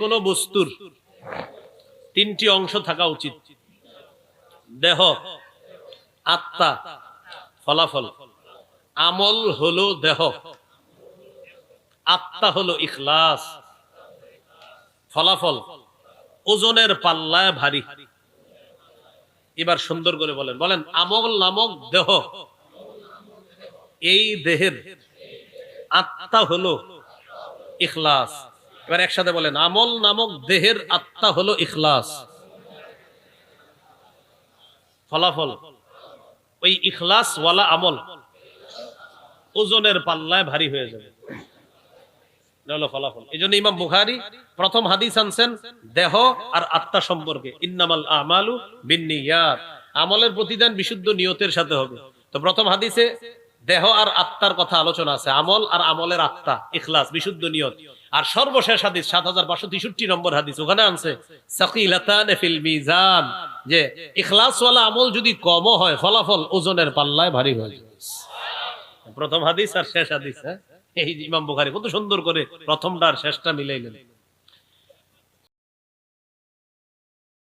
কোনো বস্তুর তিনটি অংশ থাকা উচিত: দেহ, আত্মা, ফলাফল। আমল হলো দেহ, আত্মা হলো ইখলাস, ফলাফল ওজনের পাল্লায় ভারী। এবার সুন্দর করে বলেন, বলেন আমল নামক দেহ, এই দেহের আত্মা হলো ইখলাস। এবার একসাথে বলেন, আমল নামক দেহের আত্মা হলো ইখলাস, ফলাফল ওই ইখলাস ওয়ালা আমল ওজনের পাল্লায় ভারী হয়ে যাবে, হলো ফলাফল। এই জন্য ইমাম বুখারী প্রথম হাদিস আনছেন দেহ আর আত্মা সম্পর্কে, ইন্নামাল আমালু বিন্নিয়াত, আমলের প্রতিদান বিশুদ্ধ নিয়তের সাথে হবে। তো প্রথম হাদিসে দেহ আর আত্মার কথা আলোচনা আছে, আমল আর আমলের আত্মা, ইখলাস, বিশুদ্ধ নিয়ত। আর সর্বশেষ হাদিস ৭৫৬৩ নম্বর হাদিস, ওখানে আনছে সাকিলাতান ফিল মিজান, যে ইখলাস ওয়ালা আমল যদি কম হয়, ফলাফল ওজনের পাল্লায় ভারী হয়ে যায়। প্রথম হাদিস আর শেষ হাদিস, এই ইমাম বুখারী কত সুন্দর করে প্রথমটা আর শেষটা মিলাইলেন।